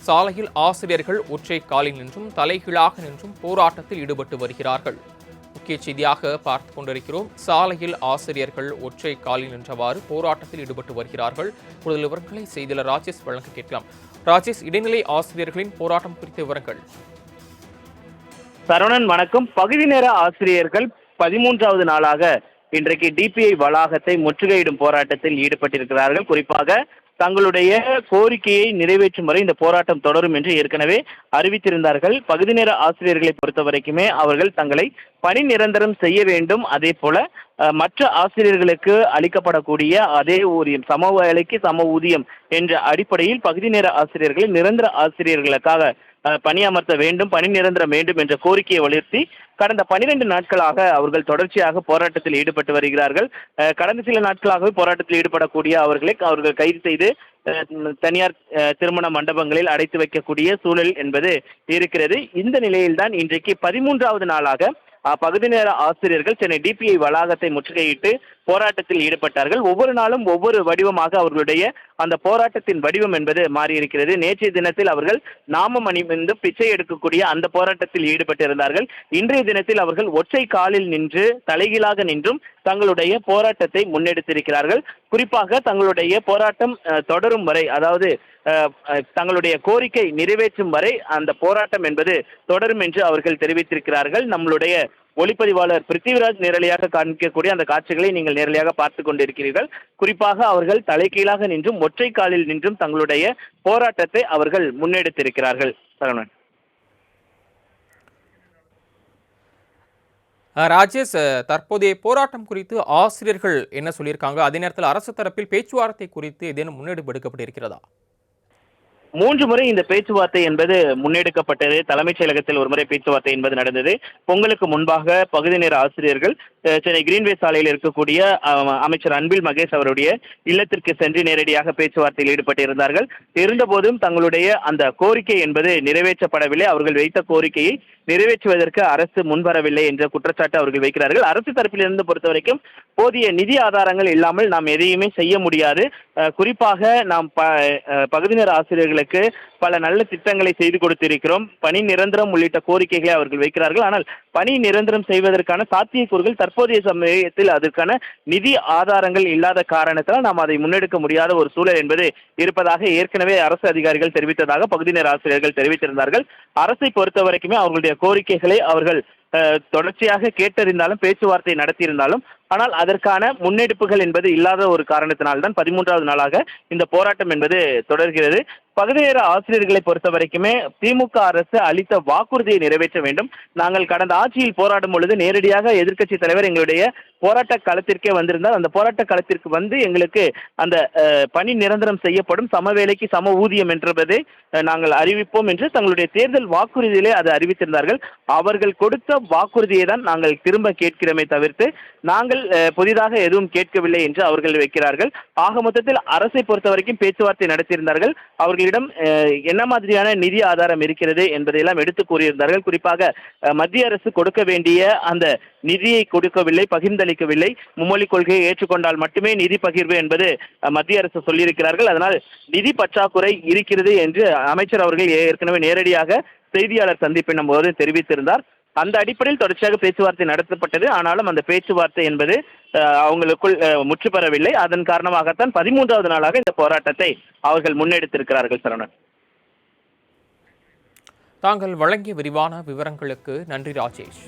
சாலையில் ஆசிரியர்கள் ஒற்றை காலில் நின்றும் தலைகீழாக நின்றும் போராட்டத்தில் ஈடுபட்டு வருகிறார்கள். முக்கிய செய்தியாக பார்த்துக் கொண்டிருக்கிறோம். சாலையில் ஆசிரியர்கள் ஒற்றை காலில் நின்றவாறு போராட்டத்தில் ஈடுபட்டு வருகிறார்கள். கூடுதல் விவரங்களை செய்தியாளர் ராஜேஷ் வழங்க கேட்கலாம். ராஜேஷ், இடைநிலை ஆசிரியர்களின் போராட்டம் குறித்த விவரங்கள். சரவணன் வணக்கம். பகுதி நேர ஆசிரியர்கள் 13வது நாளாக இன்றைக்கு டிபிஐ வளாகத்தை முற்றுகையிடும் போராட்டத்தில் ஈடுபட்டிருக்கிறார்கள். குறிப்பாக தங்களுடைய கோரிக்கையை நிறைவேற்றும் வரை இந்த போராட்டம் தொடரும் என்று ஏற்கனவே அறிவித்திருந்தார்கள். பகுதி நேர ஆசிரியர்களை பொறுத்த வரைக்குமே அவர்கள் தங்களை பணி நிரந்தரம் செய்ய வேண்டும். அதே போல மற்ற ஆசிரியர்களுக்கு அளிக்கப்படக்கூடிய அதே ஊதியம், சம வேலைக்கு சம ஊதியம் என்ற அடிப்படையில் பகுதி நேர ஆசிரியர்களை நிரந்தர ஆசிரியர்களுக்காக பணியமர்த்த வேண்டும், பணி நிரந்தரம் வேண்டும் என்ற கோரிக்கையை வலியுறுத்தி கடந்த 12 நாட்களாக அவர்கள் தொடர்ச்சியாக போராட்டத்தில் ஈடுபட்டு வருகிறார்கள். கடந்த சில நாட்களாகவே போராட்டத்தில் ஈடுபடக்கூடிய அவர்கள் கைது செய்து தனியார் திருமண மண்டபங்களில் அடைத்து வைக்கக்கூடிய சூழல் என்பது இருக்கிறது. இந்த நிலையில்தான் இன்றைக்கு 13வது நாளாக பகுதி நேர ஆசிரியர்கள் சென்னை டிபிஐ வளாகத்தை முற்றுகையிட்டு போராட்டத்தில் ஈடுபட்டார்கள். ஒவ்வொரு நாளும் ஒவ்வொரு வடிவமாக அவர்களுடைய அந்த போராட்டத்தின் வடிவம் என்பது மாறியிருக்கிறது. நேற்றைய தினத்தில் அவர்கள் நாமம் அணிந்து பிச்சை எடுக்கக்கூடிய அந்த போராட்டத்தில் ஈடுபட்டிருந்தார்கள். இன்றைய தினத்தில் அவர்கள் ஒற்றை காலில் நின்று தலைகீழாக நின்றும் தங்களுடைய போராட்டத்தை முன்னெடுத்திருக்கிறார்கள். குறிப்பாக தங்களுடைய போராட்டம் தொடரும் வரை, அதாவது தங்களுடைய கோரிக்கை நிறைவேற்றும் வரை அந்த போராட்டம் என்பது தொடரும் என்று அவர்கள் தெரிவித்திருக்கிறார்கள். நம்மளுடைய ஒளிப்பதிவாளர் பிருத்திவிராஜ் நேரலையாக காண்பிக்கக்கூடிய அந்த காட்சிகளை நீங்கள் நேரலையாக பார்த்து கொண்டிருக்கிறீர்கள். குறிப்பாக அவர்கள் தலைகீழாக நின்றும் ஒற்றை காலில் நின்றும் தங்களுடைய போராட்டத்தை அவர்கள் முன்னெடுத்திருக்கிறார்கள். சரவணன். ராஜேஷ், தற்போதைய போராட்டம் குறித்து ஆசிரியர்கள் என்ன சொல்லியிருக்காங்க? அதே நேரத்தில் அரசு தரப்பில் பேச்சுவார்த்தை குறித்து ஏதேனும் முன்னெடுப்பு எடுக்கப்பட்டிருக்கிறதா? 3 முறை இந்த பேச்சுவார்த்தை என்பது முன்னெடுக்கப்பட்டது. தலைமைச் செயலகத்தில் ஒரு முறை பேச்சுவார்த்தை என்பது நடந்தது. பொங்கலுக்கு முன்பாக பகுதி நேர ஆசிரியர்கள் சென்னை கிரீன்வே சாலையில் இருக்கக்கூடிய அமைச்சர் அன்பில் மகேஷ் அவருடைய இல்லத்திற்கு சென்று நேரடியாக பேச்சுவார்த்தையில் ஈடுபட்டிருந்தார்கள். இருந்தபோதும் தங்களுடைய அந்த கோரிக்கை என்பது நிறைவேற்றப்படவில்லை. அவர்கள் வைத்த கோரிக்கையை நிறைவேற்றுவதற்கு அரசு முன்வரவில்லை என்ற குற்றச்சாட்டு அவர்கள் வைக்கிறார்கள். அரசு தரப்பிலிருந்து பொறுத்த வரைக்கும் போதிய நிதி ஆதாரங்கள் இல்லாமல் நாம் எதையுமே செய்ய முடியாது. குறிப்பாக நாம் பகுதி நேர ஆசிரியர்களுக்கு பல நல்ல திட்டங்களை செய்து கொடுத்திருக்கிறோம். பணி நிரந்தரம் உள்ளிட்ட கோரிக்கைகளை அவர்கள் வைக்கிறார்கள். ஆனால் பணி நிரந்தரம் செய்வதற்கான சாத்தியக்கூறுகள் தற்போதைய சமயத்தில் அதற்கான நிதி ஆதாரங்கள் இல்லாத காரணத்தால் நாம் அதை முன்னெடுக்க முடியாத ஒரு சூழல் என்பது இருப்பதாக ஏற்கனவே அரசு அதிகாரிகள் தெரிவித்ததாக பகுதி நேர ஆசிரியர்கள் தெரிவித்திருந்தார்கள். அரசை பொறுத்த வரைக்குமே அவர்களுடைய கோரிக்கைகளை அவர்கள் தொடர்ச்சியாக கேட்டறிந்தாலும் பேச்சுவார்த்தை நடத்தியிருந்தாலும் ஆனால் அதற்கான முன்னெடுப்புகள் என்பது இல்லாத ஒரு காரணத்தினால்தான் 13வது நாளாக இந்த போராட்டம் என்பது தொடர்கிறது. பகுதி நேர ஆசிரியர்களை பொறுத்த வரைக்குமே திமுக அரசு அளித்த வாக்குறுதியை நிறைவேற்ற வேண்டும். நாங்கள் கடந்த ஆட்சியில் போராடும் பொழுது நேரடியாக எதிர்க்கட்சி தலைவர் எங்களுடைய போராட்ட களத்திற்கே வந்திருந்தால் அந்த போராட்ட களத்திற்கு வந்து எங்களுக்கு அந்த பணி நிரந்தரம் செய்யப்படும், சம வேலைக்கு சம ஊதியம் என்பதை நாங்கள் அறிவிப்போம் என்று தங்களுடைய தேர்தல் வாக்குறுதியிலே அதை அறிவித்திருந்தார்கள். அவர்கள் கொடுத்த வாக்குறுதியை தான் நாங்கள் திரும்ப கேட்கிறோமே தவிர்த்து நாங்கள் புதிதாக எதுவும் கேட்கவில்லை என்று அவர்கள் வைக்கிறார்கள். ஆக மொத்தத்தில் அரசை பொறுத்த வரைக்கும் பேச்சுவார்த்தை நடத்தியிருந்தார்கள். அவர்களிடம் என்ன மாதிரியான நிதி ஆதாரம் இருக்கிறது என்பதையெல்லாம் எடுத்து கூறியிருந்தார்கள். குறிப்பாக மத்திய அரசு கொடுக்க வேண்டிய அந்த நிதியை கொடுக்கவில்லை, பகிர்ந்தளிக்கவில்லை. மும்மொழி கொள்கையை ஏற்றுக்கொண்டால் மட்டுமே நிதி பகிர்வு என்பது மத்திய அரசு சொல்லியிருக்கிறார்கள். அதனால் நிதி பற்றாக்குறை இருக்கிறது என்று அமைச்சர் அவர்கள் ஏற்கனவே நேரடியாக செய்தியாளர் சந்திப்பின் போது தெரிவித்திருந்தார். அந்த அடிப்படையில் தொடர்ச்சியாக பேச்சுவார்த்தை நடத்தப்பட்டது. ஆனாலும் அந்த பேச்சுவார்த்தை என்பது அவங்களுக்குள் முற்று பெறவில்லை. அதன் காரணமாகத்தான் 13வது நாளாக இந்த போராட்டத்தை அவர்கள் முன்னெடுத்திருக்கிறார்கள். சரவணன், தாங்கள் வழங்கிய விரிவான விவரங்களுக்கு நன்றி ராஜேஷ்.